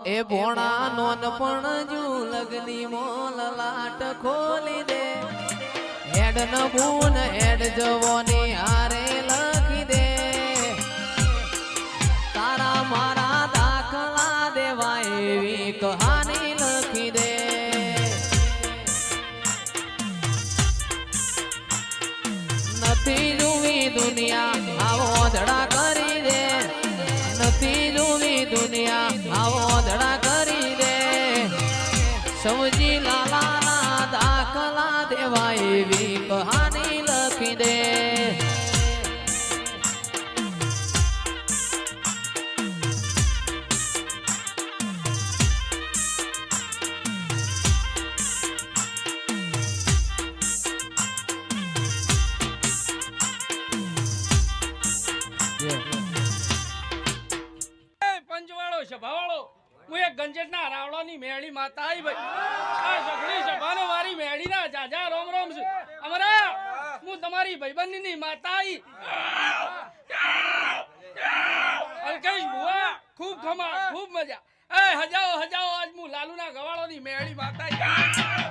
એ ભોણા non પણ જુ લગની mall લાટ ખોલી દે હેડ ન બૂન હેડ જવોની હારે લખી દે તારા મારા દાખલા દેવાય એવી કહાની લખી દે નથી જોવી દુનિયા આવો ધડા કરી દે નથી જોવી દુનિયા આવો ધડા કરી દે સૌજી લાલાના દાખલા દેવાય એવી કહાની લખી દે ગંજેટના રાવળોની મેળી માતા આઈ ભાઈ આ સગડી સભાનો વારી મેળીના જાજા રોમ રોમ છે અમરા હું તમારી ભાઈબંધની માતા આઈ અલકેશ બુઆ ખૂબ ખમા ખૂબ મજા એ હજાઓ આજ હું લાલુના ગવાળોની મેળી માતા આઈ